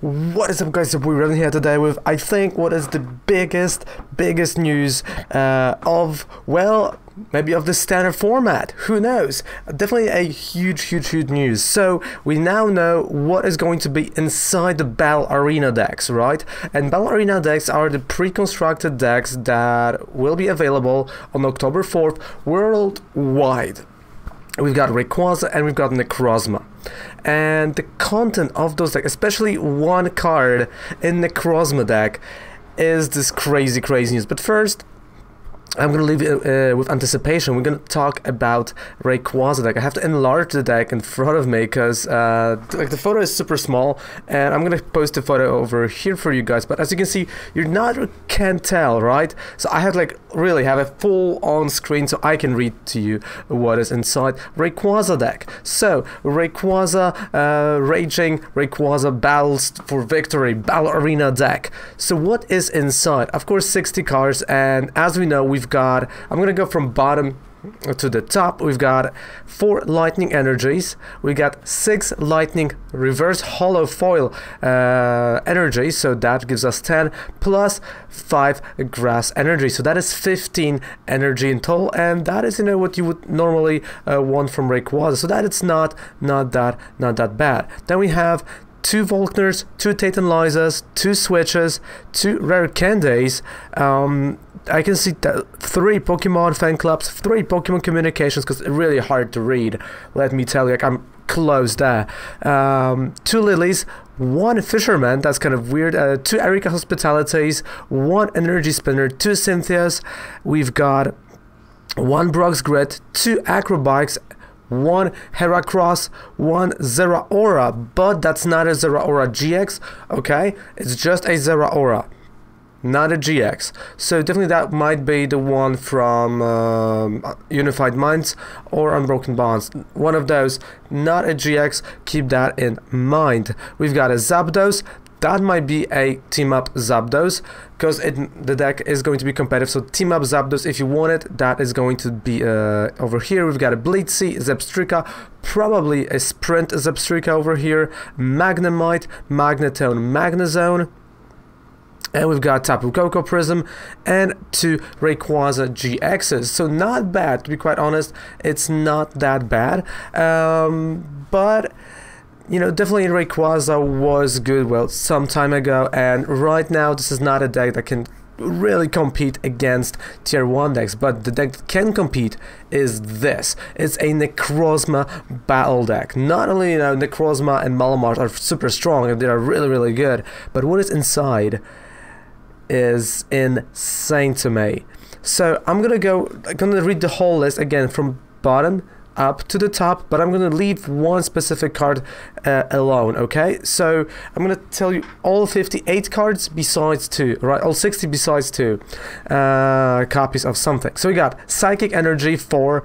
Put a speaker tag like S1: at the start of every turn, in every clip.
S1: What is up, guys? We're running here today with, I think, what is the biggest news of, well, maybe of the standard format. Who knows? Definitely a huge news. So we now know what is going to be inside the Battle Arena decks, right? And Battle Arena decks are the pre-constructed decks that will be available on October 4th worldwide. We've got Rayquaza and we've got Necrozma. And the content of those decks, especially one card in Necrozma deck, is this crazy news. But first, I'm going to leave it with anticipation. We're going to talk about Rayquaza deck. I have to enlarge the deck in front of me because like the photo is super small, and I'm going to post the photo over here for you guys. But as you can see, can't tell, right? So I have really have a full on screen so I can read to you what is inside Rayquaza deck. So Rayquaza, Raging Rayquaza Battles for Victory Battle Arena deck. So what is inside? Of course, 60 cards, and as we know, we've got, I'm gonna go from bottom to the top. We've got 4 lightning energies, we got 6 lightning reverse hollow foil energies, so that gives us 10 plus 5 grass energy, so that is 15 energy in total, and that is, you know, what you would normally want from Rayquaza, so that it's not that bad. Then we have 2 Volkners, 2 Titanializers, 2 Switches, 2 Rare Candies. I can see 3 Pokemon fan clubs, 3 Pokemon communications, because it's really hard to read. Let me tell you, I'm close there. 2 Lilies, 1 Fisherman, that's kind of weird. 2 Erika Hospitalities, 1 Energy Spinner, 2 Cynthias. We've got 1 Brock's Grid, 2 Acrobikes, 1 Heracross, 1 Zeraora, but that's not a Zeraora GX, okay? It's just a Zeraora, not a GX. So definitely that might be the one from Unified Minds or Unbroken Bonds. One of those, not a GX, keep that in mind. We've got a Zapdos. That might be a Team Up Zapdos, because the deck is going to be competitive. So Team Up Zapdos, if you want it, that is going to be over here. We've got a Bleedsea, Zebstrika, probably a Sprint Zebstrika over here, Magnemite, Magnetone, Magnezone. And we've got Tapu Koko Prism and 2 Rayquaza GXs. So not bad, to be quite honest. It's not that bad. But you know, definitely Rayquaza was good, well, some time ago, and right now this is not a deck that can really compete against tier 1 decks, but the deck that can compete is this. It's a Necrozma battle deck. Not only, you know, Necrozma and Malamar are super strong and they are really good, but what is inside is insane to me. So I'm gonna read the whole list again from bottom up to the top, but I'm gonna leave one specific card alone, okay? So I'm gonna tell you all 58 cards besides 2, right? All 60 besides 2 copies of something. So we got Psychic Energy, 4,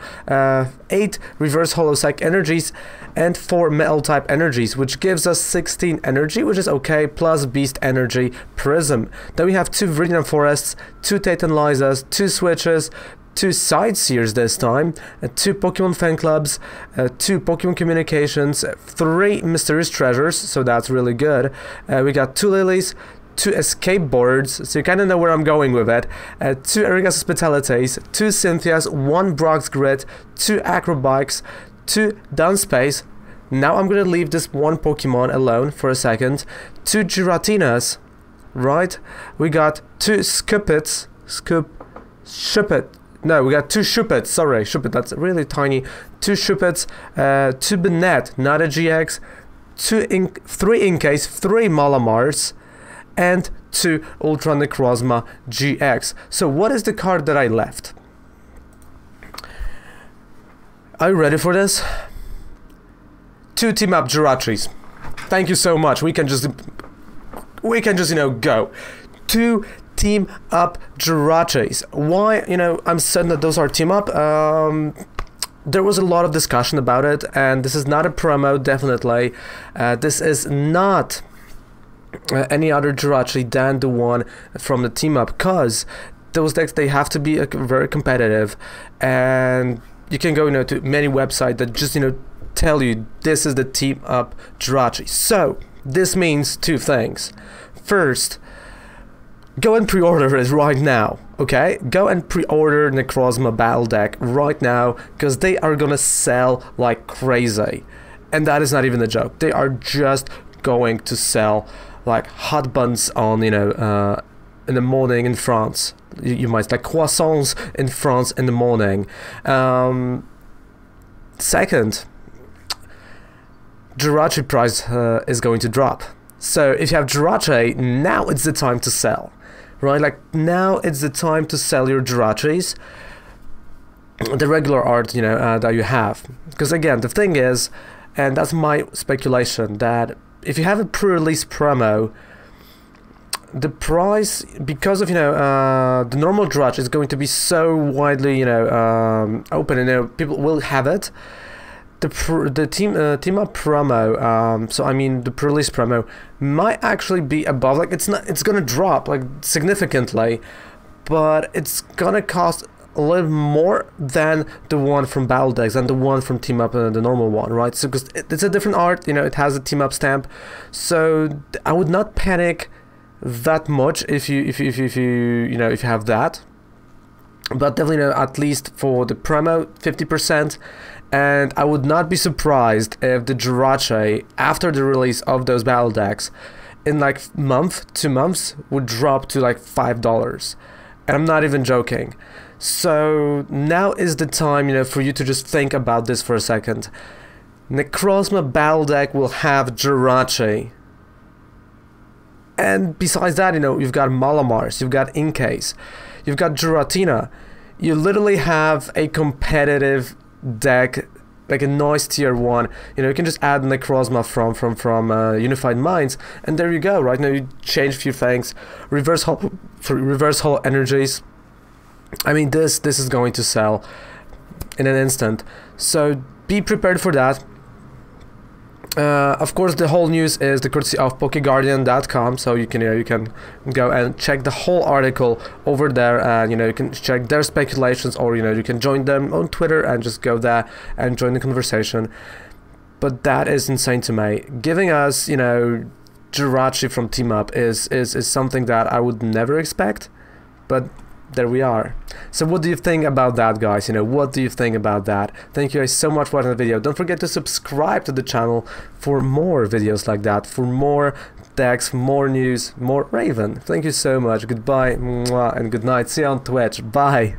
S1: 8 Reverse Hollow Psychic Energies, and 4 Metal type energies, which gives us 16 energy, which is okay, plus Beast Energy Prism. Then we have 2 Viridian Forests, 2 Titanializers, 2 Switches, 2 Sightseers this time, 2 Pokemon fan clubs, 2 Pokemon communications, 3 Mysterious Treasures, so that's really good. We got 2 Lilies, 2 Escape Boards, so you kind of know where I'm going with it, 2 Erika's Hospitalities, 2 Cynthias, 1 Brock's Grid, 2 Acrobikes, 2 Dunspace. Now I'm gonna leave this one Pokemon alone for a second. 2 Giratinas, right? We got 2 Scuppets, no, we got 2 Shuppets, sorry, Shuppet, that's really tiny. 2 Shuppets, 2 Banette, not a GX, 3 Inkay, 3 Malamars, and 2 Ultra Necrozma GX. So what is the card that I left? Are you ready for this? 2 Team Up Jirachis. Thank you so much. We can just, you know, go. 2 Team Up Jirachis. Why, you know, I'm certain that those are Team Up. There was a lot of discussion about it, and this is not a promo, definitely. This is not any other Jirachi than the one from the Team Up, because those decks, they have to be very competitive, and you can go, you know, to many websites that just, you know, tell you this is the Team Up Jirachi. So This means two things. First, go and pre-order it right now, okay? Go and pre-order Necrozma Battle Deck right now, because they are gonna sell like crazy. And that is not even a joke. They are just going to sell like hot buns on, in the morning in France. You might like croissants in France in the morning. Second, JIRACHI price is going to drop. So if you have JIRACHI, now it's the time to sell. Right, like now it's the time to sell your JIRACHIs, the regular art, that you have. Because again, the thing is, and that's my speculation, that if you have a pre-release promo, the price, because of the normal JIRACHI is going to be so widely open, and people will have it. The team up promo, so I mean the pre-release promo, might actually be above, like it's gonna drop like significantly, but it's gonna cost a little more than the one from Battle Decks and the one from Team Up, the normal one, right? So because it's a different art, it has a Team Up stamp, so I would not panic that much if you have that, but definitely at least for the promo 50%. And I would not be surprised if the JIRACHI, after the release of those battle decks, in like month, 2 months, would drop to like $5. And I'm not even joking. So now is the time, for you to just think about this for a second. Necrozma battle deck will have JIRACHI. And besides that, you've got Malamars, you've got Inkase, you've got Giratina. You literally have a competitive deck, like a nice tier 1. You can just add Necrozma from Unified Minds, and there you go. Right now you change a few things, reverse holo energies. I mean, this is going to sell in an instant, so be prepared for that. Of course, the whole news is the courtesy of PokeGuardian.com, so you can go and check the whole article over there, and you can check their speculations, or you can join them on Twitter and just go there and join the conversation. But that is insane to me. Giving us JIRACHI from Team Up is something that I would never expect, but there we are. So what do you think about that, guys? What do you think about that? Thank you guys so much for watching the video. Don't forget to subscribe to the channel for more videos like that, for more decks, more news, more Raven. Thank you so much. Goodbye, mwah, and good night. See you on Twitch. Bye.